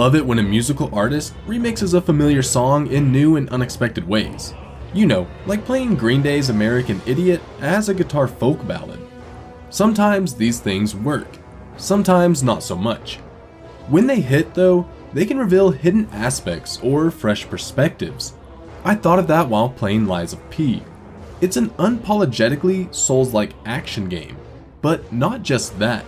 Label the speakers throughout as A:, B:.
A: love it when a musical artist remixes a familiar song in new and unexpected ways. You know, like playing Green Day's American Idiot as a guitar folk ballad. Sometimes these things work, sometimes not so much. When they hit though, they can reveal hidden aspects or fresh perspectives. I thought of that while playing Lies of P. It's an unapologetically Souls-like action game, but not just that.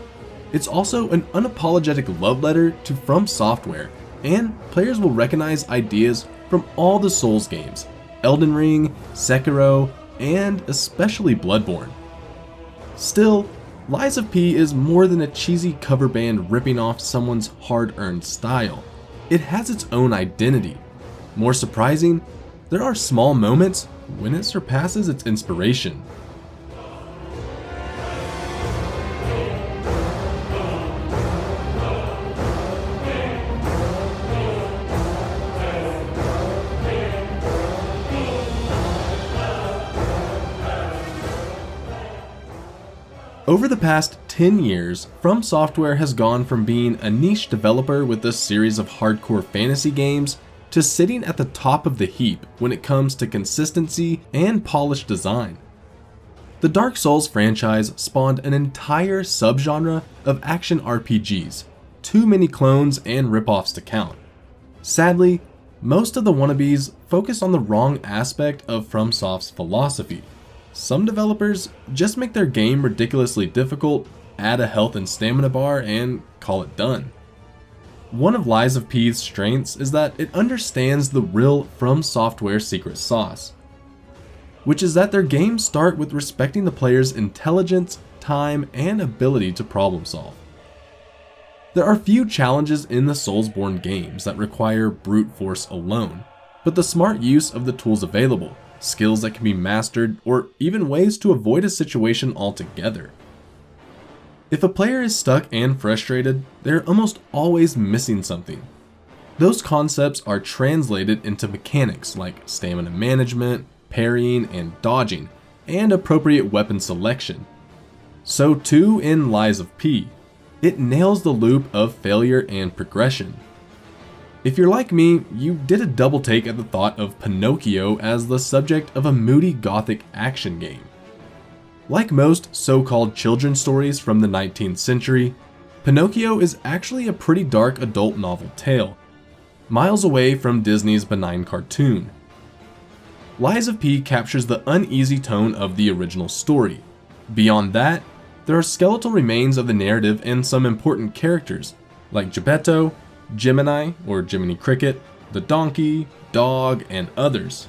A: It's also an unapologetic love letter to FromSoftware, and players will recognize ideas from all the Souls games, Elden Ring, Sekiro, and especially Bloodborne. Still, Lies of P is more than a cheesy cover band ripping off someone's hard-earned style. It has its own identity. More surprising, there are small moments when it surpasses its inspiration. Over the past 10 years, FromSoftware has gone from being a niche developer with a series of hardcore fantasy games to sitting at the top of the heap when it comes to consistency and polished design. The Dark Souls franchise spawned an entire subgenre of action RPGs, too many clones and ripoffs to count. Sadly, most of the wannabes focus on the wrong aspect of FromSoft's philosophy. Some developers just make their game ridiculously difficult, add a health and stamina bar, and call it done. One of Lies of P's strengths is that it understands the real FromSoftware secret sauce, which is that their games start with respecting the player's intelligence, time, and ability to problem solve. There are few challenges in the Soulsborne games that require brute force alone, but the smart use of the tools available, skills that can be mastered, or even ways to avoid a situation altogether. If a player is stuck and frustrated, they're almost always missing something. Those concepts are translated into mechanics like stamina management, parrying and dodging, and appropriate weapon selection. So too in Lies of P, it nails the loop of failure and progression. If you're like me, you did a double take at the thought of Pinocchio as the subject of a moody gothic action game. Like most so-called children's stories from the 19th century, Pinocchio is actually a pretty dark adult novel tale, miles away from Disney's benign cartoon. Lies of P captures the uneasy tone of the original story. Beyond that, there are skeletal remains of the narrative and some important characters, like Geppetto, Gemini or Jiminy Cricket, the donkey, dog, and others.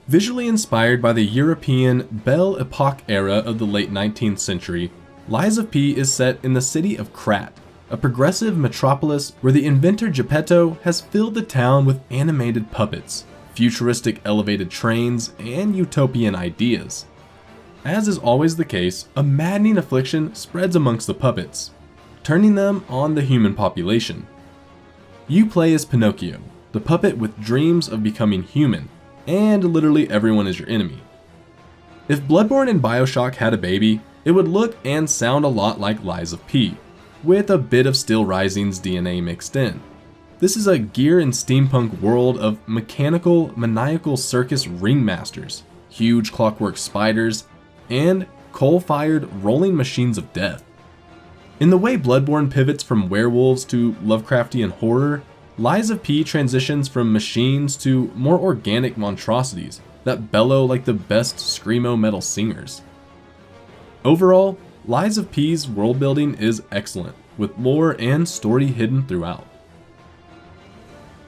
A: Visually inspired by the European Belle Epoque era of the late 19th century, Lies of P is set in the city of Krat, a progressive metropolis where the inventor Geppetto has filled the town with animated puppets, futuristic elevated trains, and utopian ideas. As is always the case, a maddening affliction spreads amongst the puppets, turning them on the human population. You play as Pinocchio, the puppet with dreams of becoming human, and literally everyone is your enemy. If Bloodborne and BioShock had a baby, it would look and sound a lot like Lies of P, with a bit of Steel Rising's DNA mixed in. This is a gear and steampunk world of mechanical, maniacal circus ringmasters, huge clockwork spiders, and coal-fired rolling machines of death. In the way Bloodborne pivots from werewolves to Lovecraftian horror, Lies of P transitions from machines to more organic monstrosities that bellow like the best screamo metal singers. Overall, Lies of P's world building is excellent, with lore and story hidden throughout.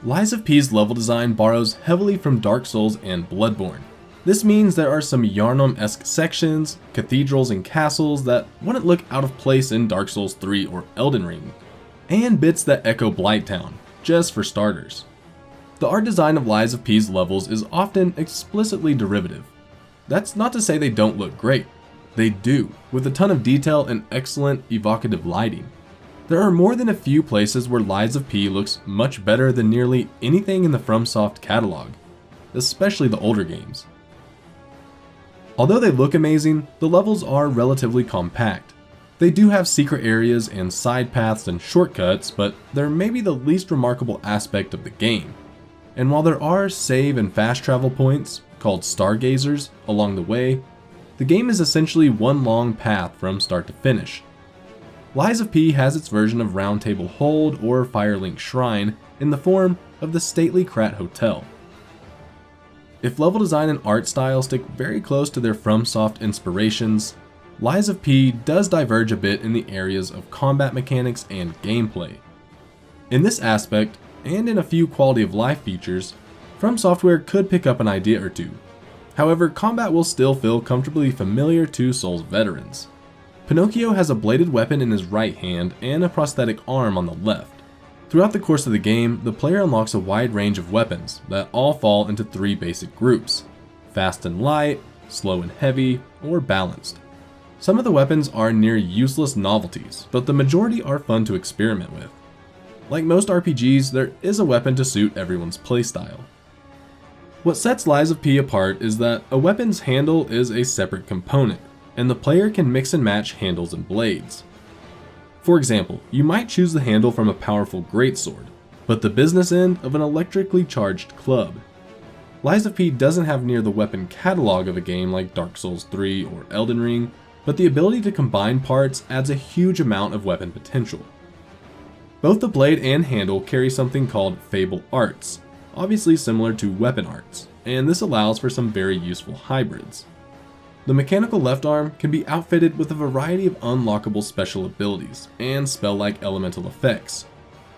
A: Lies of P's level design borrows heavily from Dark Souls and Bloodborne. This means there are some Yarnum-esque sections, cathedrals and castles that wouldn't look out of place in Dark Souls 3 or Elden Ring, and bits that echo Blighttown, just for starters. The art design of Lies of P's levels is often explicitly derivative. That's not to say they don't look great. They do, with a ton of detail and excellent evocative lighting. There are more than a few places where Lies of P looks much better than nearly anything in the FromSoft catalog, especially the older games. Although they look amazing, the levels are relatively compact. They do have secret areas and side paths and shortcuts, but they're maybe the least remarkable aspect of the game. And while there are save and fast travel points, called stargazers, along the way, the game is essentially one long path from start to finish. Lies of P has its version of Round Table Hold or Firelink Shrine in the form of the stately Krat Hotel. If level design and art style stick very close to their FromSoft inspirations, Lies of P does diverge a bit in the areas of combat mechanics and gameplay. In this aspect, and in a few quality of life features, FromSoftware could pick up an idea or two. However, combat will still feel comfortably familiar to Souls veterans. Pinocchio has a bladed weapon in his right hand and a prosthetic arm on the left. Throughout the course of the game, the player unlocks a wide range of weapons that all fall into three basic groups: fast and light, slow and heavy, or balanced. Some of the weapons are near useless novelties, but the majority are fun to experiment with. Like most RPGs, there is a weapon to suit everyone's playstyle. What sets Lies of P apart is that a weapon's handle is a separate component, and the player can mix and match handles and blades. For example, you might choose the handle from a powerful greatsword, but the business end of an electrically charged club. Lies of P doesn't have near the weapon catalog of a game like Dark Souls 3 or Elden Ring, but the ability to combine parts adds a huge amount of weapon potential. Both the blade and handle carry something called Fable Arts, obviously similar to weapon arts, and this allows for some very useful hybrids. The mechanical left arm can be outfitted with a variety of unlockable special abilities and spell-like elemental effects,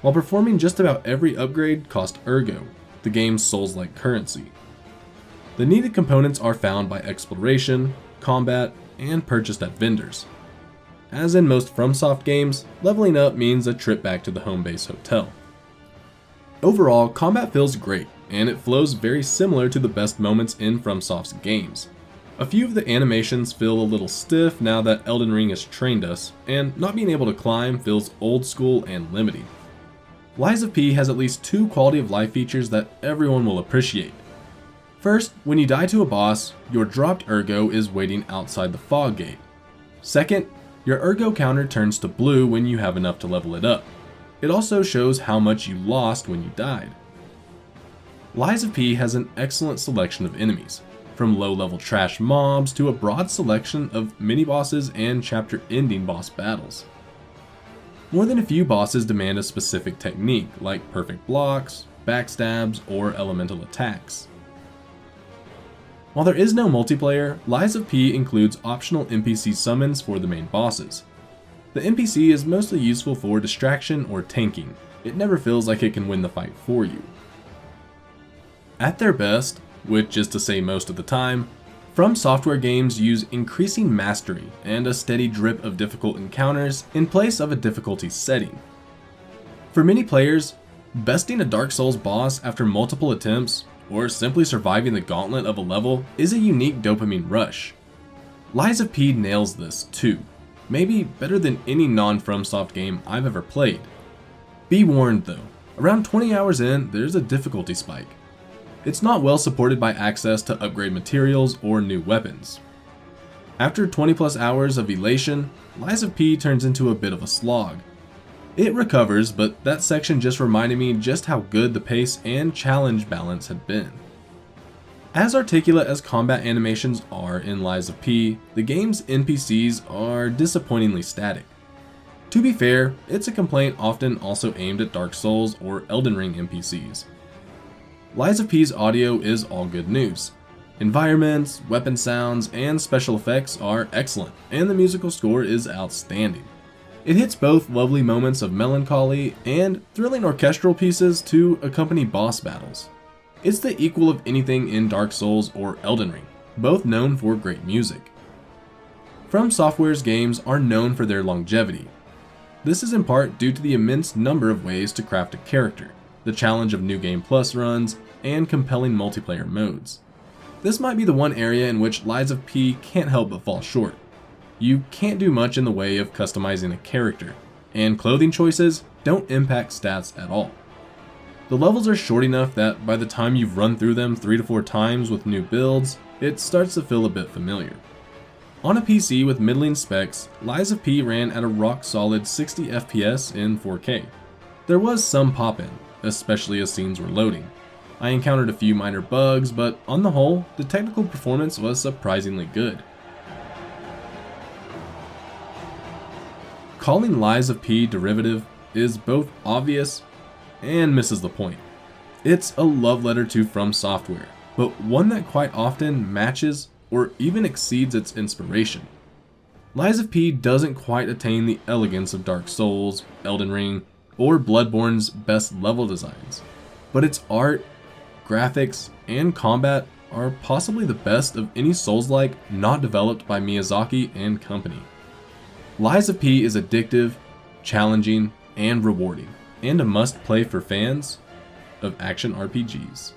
A: while performing just about every upgrade cost Ergo, the game's Souls-like currency. The needed components are found by exploration, combat, and purchased at vendors. As in most FromSoft games, leveling up means a trip back to the home base hotel. Overall, combat feels great, and it flows very similar to the best moments in FromSoft's games. A few of the animations feel a little stiff now that Elden Ring has trained us, and not being able to climb feels old school and limiting. Lies of P has at least two quality of life features that everyone will appreciate. First, when you die to a boss, your dropped Ergo is waiting outside the fog gate. Second, your Ergo counter turns to blue when you have enough to level it up. It also shows how much you lost when you died. Lies of P has an excellent selection of enemies, from low-level trash mobs to a broad selection of mini-bosses and chapter-ending boss battles. More than a few bosses demand a specific technique, like perfect blocks, backstabs, or elemental attacks. While there is no multiplayer, Lies of P includes optional NPC summons for the main bosses. The NPC is mostly useful for distraction or tanking. It never feels like it can win the fight for you. At their best, which is to say most of the time, FromSoftware games use increasing mastery and a steady drip of difficult encounters in place of a difficulty setting. For many players, besting a Dark Souls boss after multiple attempts, or simply surviving the gauntlet of a level, is a unique dopamine rush. Lies of P nails this too, maybe better than any non-FromSoft game I've ever played. Be warned though, around 20 hours in, there's a difficulty spike. It's not well supported by access to upgrade materials or new weapons. After 20 plus hours of elation, Lies of P turns into a bit of a slog. It recovers, but that section just reminded me just how good the pace and challenge balance had been. As articulate as combat animations are in Lies of P, the game's NPCs are disappointingly static. To be fair, it's a complaint often also aimed at Dark Souls or Elden Ring NPCs. Lies of P's audio is all good news. Environments, weapon sounds, and special effects are excellent, and the musical score is outstanding. It hits both lovely moments of melancholy and thrilling orchestral pieces to accompany boss battles. It's the equal of anything in Dark Souls or Elden Ring, both known for great music. FromSoftware's games are known for their longevity. This is in part due to the immense number of ways to craft a character, the challenge of New Game Plus runs, and compelling multiplayer modes. This might be the one area in which Lies of P can't help but fall short. You can't do much in the way of customizing a character, and clothing choices don't impact stats at all. The levels are short enough that by the time you've run through them 3 to 4 times with new builds, it starts to feel a bit familiar. On a PC with middling specs, Lies of P ran at a rock-solid 60 FPS in 4K. There was some pop-in, especially as scenes were loading. I encountered a few minor bugs, but on the whole, the technical performance was surprisingly good. Calling Lies of P derivative is both obvious and misses the point. It's a love letter to FromSoftware, but one that quite often matches or even exceeds its inspiration. Lies of P doesn't quite attain the elegance of Dark Souls, Elden Ring, or Bloodborne's best level designs, but its art, graphics, and combat are possibly the best of any Soulslike not developed by Miyazaki and company. Lies of P is addictive, challenging, and rewarding, and a must-play for fans of action RPGs.